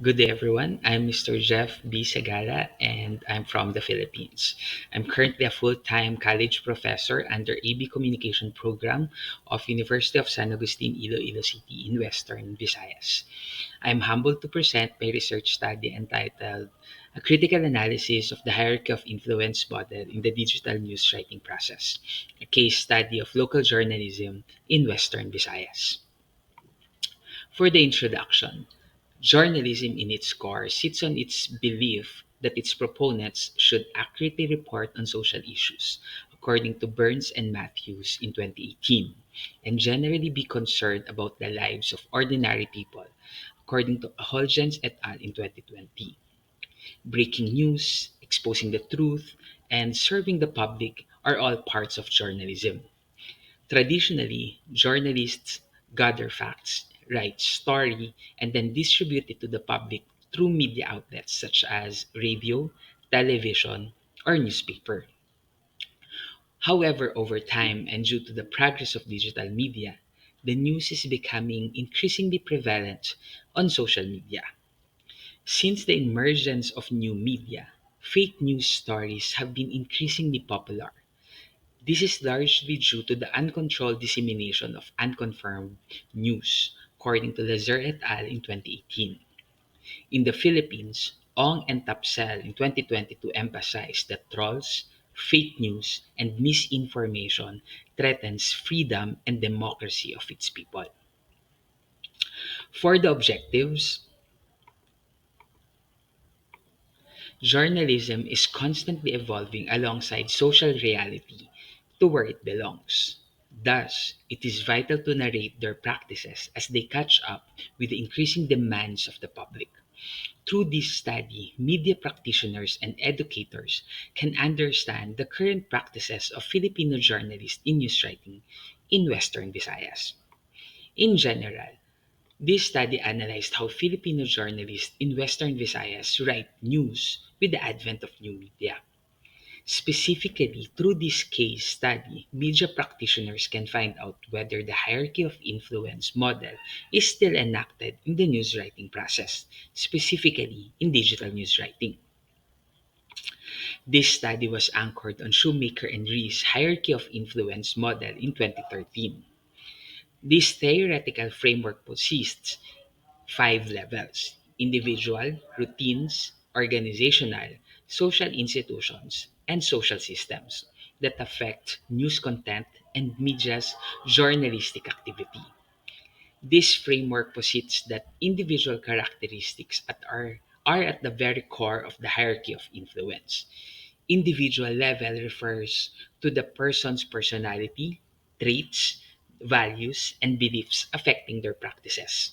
Good day, everyone. I'm Mr. Jeff B. Sagala, and I'm from the Philippines. I'm currently a full-time college professor under AB Communication Program of University of San Agustin, Iloilo City in Western Visayas. I'm humbled to present my research study entitled A Critical Analysis of the Hierarchy of Influence Model in the Digital News Writing Process, a case study of local journalism in Western Visayas. For the introduction, journalism in its core sits on its belief that its proponents should accurately report on social issues, according to Burns and Matthews in 2018, and generally be concerned about the lives of ordinary people, according to Holgens et al. In 2020. Breaking news, exposing the truth, and serving the public are all parts of journalism. Traditionally, journalists gather facts, write story, and then distribute it to the public through media outlets such as radio, television, or newspaper. However, over time and due to the progress of digital media, the news is becoming increasingly prevalent on social media. Since the emergence of new media, fake news stories have been increasingly popular. This is largely due to the uncontrolled dissemination of unconfirmed news, according to Lazar et al. In 2018. In the Philippines, Ong and Tapsel in 2022 emphasized that trolls, fake news, and misinformation threatens freedom and democracy of its people. For the objectives, journalism is constantly evolving alongside social reality to where it belongs. Thus, it is vital to narrate their practices as they catch up with the increasing demands of the public. Through this study, media practitioners and educators can understand the current practices of Filipino journalists in news writing in Western Visayas. In general, this study analyzed how Filipino journalists in Western Visayas write news with the advent of new media. Specifically, through this case study, media practitioners can find out whether the hierarchy of influence model is still enacted in the news writing process, specifically in digital news writing. This study was anchored on Shoemaker and Rees' hierarchy of influence model in 2013. This theoretical framework possesses five levels: individual, routines, organizational, social institutions, and social systems that affect news content and media's journalistic activity. This framework posits that individual characteristics are at the very core of the hierarchy of influence. Individual level refers to the person's personality, traits, values, and beliefs affecting their practices.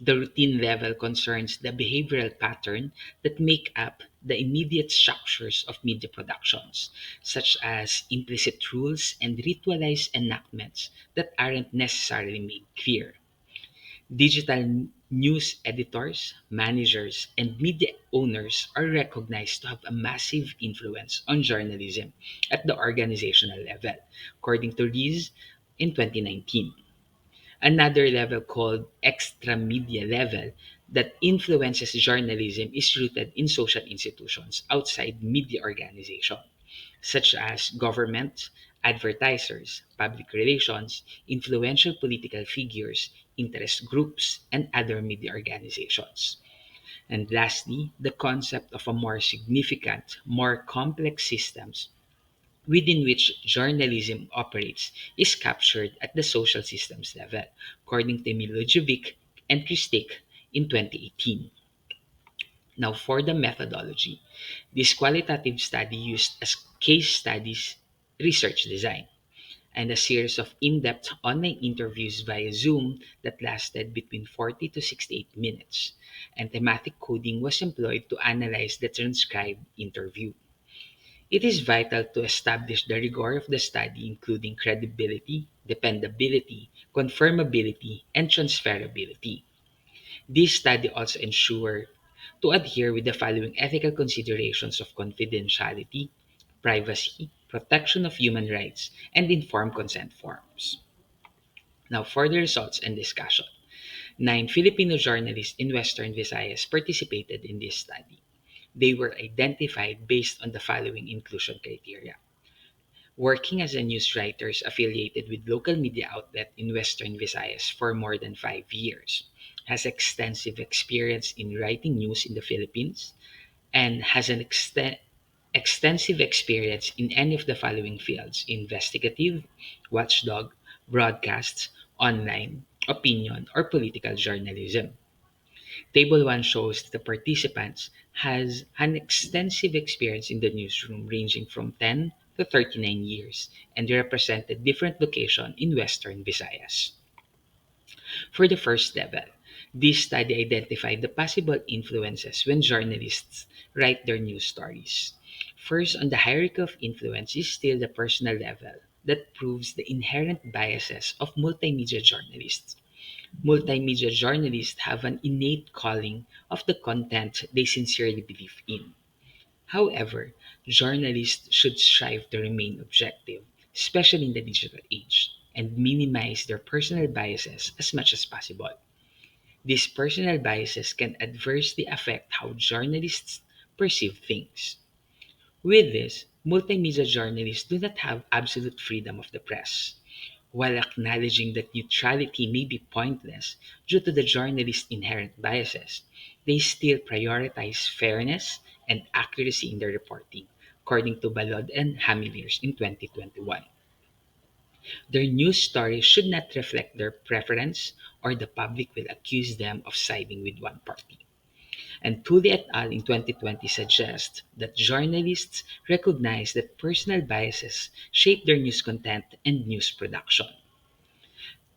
The routine level concerns the behavioral pattern that make up the immediate structures of media productions, such as implicit rules and ritualized enactments that aren't necessarily made clear. Digital news editors, managers, and media owners are recognized to have a massive influence on journalism at the organizational level, according to Rees in 2019. Another level called extra media level that influences journalism is rooted in social institutions outside media organization, such as government, advertisers, public relations, influential political figures, interest groups, and other media organizations. And lastly, the concept of a more significant, more complex systems within which journalism operates is captured at the social systems level, according to Milojevic and Kristik in 2018. Now, for the methodology, this qualitative study used as case studies research design and a series of in-depth online interviews via Zoom that lasted between 40 to 68 minutes, and thematic coding was employed to analyze the transcribed interview. It is vital to establish the rigor of the study, including credibility, dependability, confirmability, and transferability. This study also ensured to adhere with the following ethical considerations of confidentiality, privacy, protection of human rights, and informed consent forms. Now, for the results and discussion. Nine Filipino journalists in Western Visayas participated in this study. They were identified based on the following inclusion criteria: working as a news writers affiliated with local media outlet in Western Visayas for more than 5 years, has extensive experience in writing news in the Philippines, and has an extensive experience in any of the following fields: investigative, watchdog, broadcasts, online, opinion, or political journalism. Table 1 shows the participants has an extensive experience in the newsroom ranging from 10 to 39 years, and they represented different locations in Western Visayas. For the first level, this study identified the possible influences when journalists write their news stories. First, on the hierarchy of influence is still the personal level that proves the inherent biases of multimedia journalists. Multimedia journalists have an innate calling of the content they sincerely believe in. However, journalists should strive to remain objective, especially in the digital age, and minimize their personal biases as much as possible. These personal biases can adversely affect how journalists perceive things. With this, multimedia journalists do not have absolute freedom of the press. While acknowledging that neutrality may be pointless due to the journalist's inherent biases, they still prioritize fairness and accuracy in their reporting, according to Balod and Hamiliers in 2021. Their news stories should not reflect their preference, or the public will accuse them of siding with one party. And Tully et al. In 2020 suggests that journalists recognize that personal biases shape their news content and news production.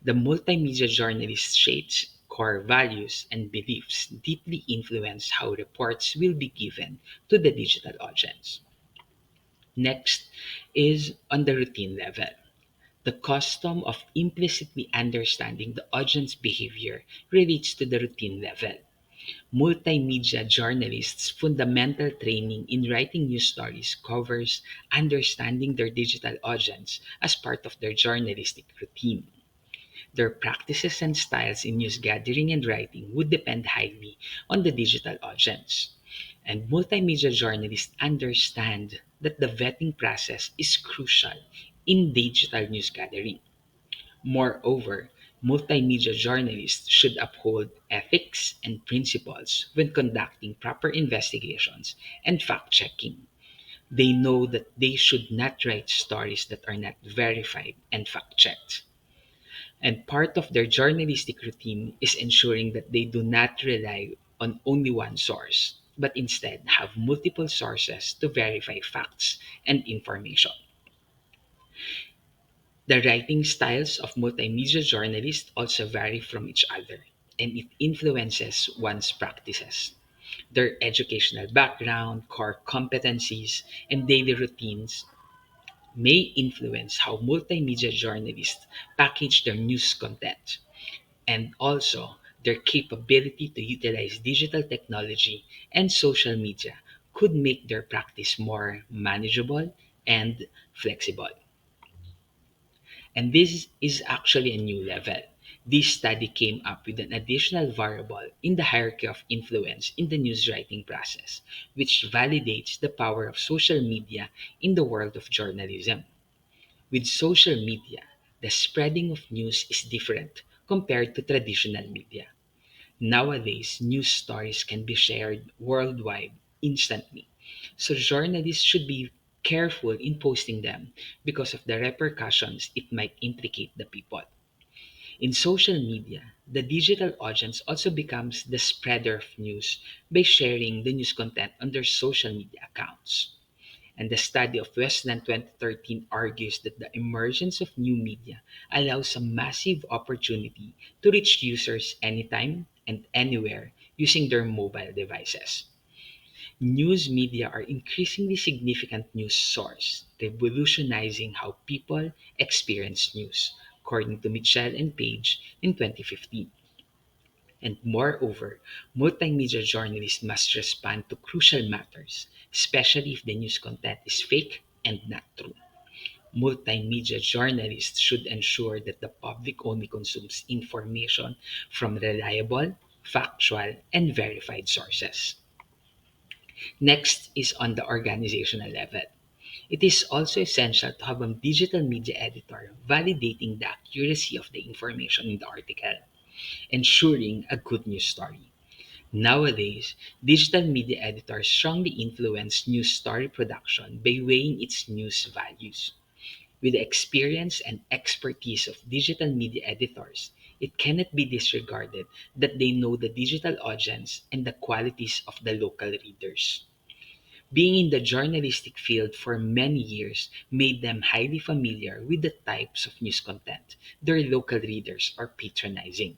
The multimedia journalist shapes core values and beliefs deeply influence how reports will be given to the digital audience. Next is on the routine level. The custom of implicitly understanding the audience behavior relates to the routine level. Multimedia journalists' fundamental training in writing news stories covers understanding their digital audience as part of their journalistic routine. Their practices and styles in news gathering and writing would depend highly on the digital audience. And multimedia journalists understand that the vetting process is crucial in digital news gathering. Moreover, multimedia journalists should uphold ethics and principles when conducting proper investigations and fact checking. They know that they should not write stories that are not verified and fact checked. And part of their journalistic routine is ensuring that they do not rely on only one source, but instead have multiple sources to verify facts and information. The writing styles of multimedia journalists also vary from each other, and it influences one's practices. Their educational background, core competencies, and daily routines may influence how multimedia journalists package their news content, and also their capability to utilize digital technology and social media could make their practice more manageable and flexible. And this is actually a new level. This study came up with an additional variable in the hierarchy of influence in the news writing process, which validates the power of social media in the world of journalism. With social media, the spreading of news is different compared to traditional media. Nowadays, news stories can be shared worldwide instantly. So journalists should be careful in posting them because of the repercussions it might implicate the people. In social media, the digital audience also becomes the spreader of news by sharing the news content on their social media accounts. And the study of Westland 2013 argues that the emergence of new media allows a massive opportunity to reach users anytime and anywhere using their mobile devices. News media are increasingly significant news source, revolutionizing how people experience news, according to Mitchell and Page in 2015. And moreover, multimedia journalists must respond to crucial matters, especially if the news content is fake and not true. Multimedia journalists should ensure that the public only consumes information from reliable, factual, and verified sources. Next is on the organizational level. It is also essential to have a digital media editor validating the accuracy of the information in the article, ensuring a good news story. Nowadays, digital media editors strongly influence news story production by weighing its news values. With the experience and expertise of digital media editors, it cannot be disregarded that they know the digital audience and the qualities of the local readers. Being in the journalistic field for many years made them highly familiar with the types of news content their local readers are patronizing.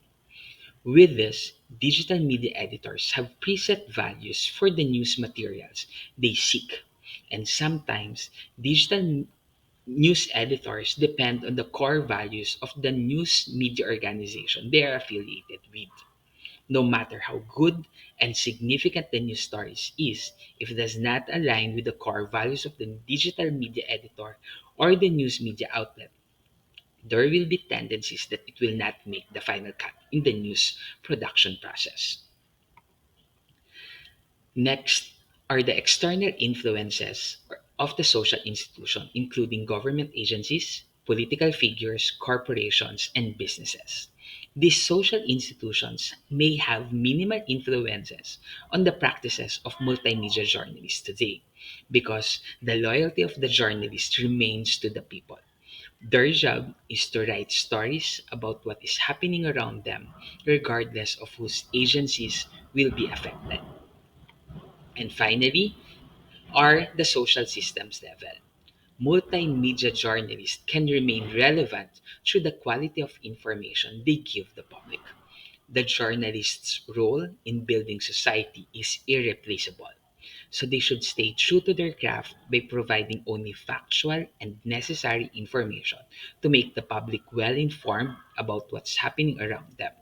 With this, digital media editors have preset values for the news materials they seek, and sometimes digital news editors depend on the core values of the news media organization they are affiliated with. No matter how good and significant the news stories is, if it does not align with the core values of the digital media editor or the news media outlet, there will be tendencies that it will not make the final cut in the news production process. Next are the external influences of the social institution, including government agencies, political figures, corporations, and businesses. These social institutions may have minimal influences on the practices of multimedia journalists today because the loyalty of the journalist remains to the people. Their job is to write stories about what is happening around them, regardless of whose agencies will be affected. And finally, are the social systems level. Multimedia journalists can remain relevant through the quality of information they give the public. The journalist's role in building society is irreplaceable, so they should stay true to their craft by providing only factual and necessary information to make the public well informed about what's happening around them.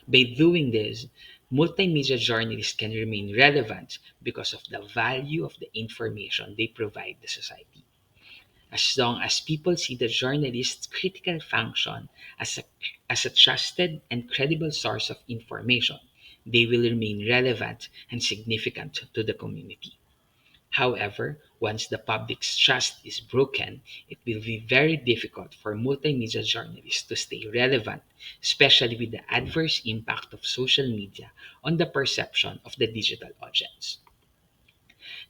By doing this, multimedia journalists can remain relevant because of the value of the information they provide the society. As long as people see the journalist's critical function as a trusted and credible source of information, they will remain relevant and significant to the community. However, once the public's trust is broken, it will be very difficult for multimedia journalists to stay relevant, especially with the adverse impact of social media on the perception of the digital audience.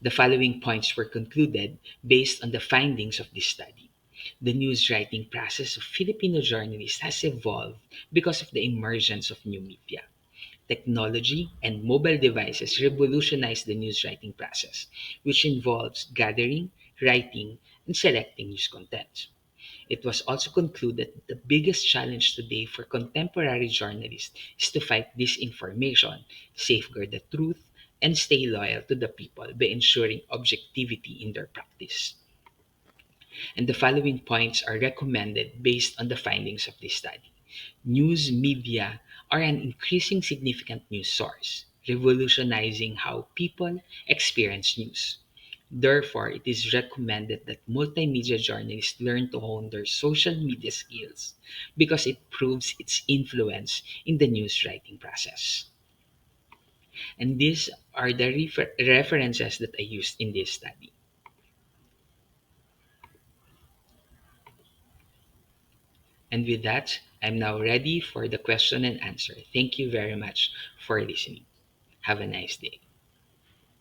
The following points were concluded based on the findings of this study. The news writing process of Filipino journalists has evolved because of the emergence of new media. Technology and mobile devices revolutionized the news writing process, which involves gathering, writing, and selecting news content. It was also concluded that the biggest challenge today for contemporary journalists is to fight disinformation, safeguard the truth, and stay loyal to the people by ensuring objectivity in their practice. And the following points are recommended based on the findings of this study. News media are an increasing significant news source, revolutionizing how people experience news. Therefore, it is recommended that multimedia journalists learn to hone their social media skills because it proves its influence in the news writing process. And these are the references that I used in this study. And with that, I'm now ready for the question and answer. Thank you very much for listening. Have a nice day.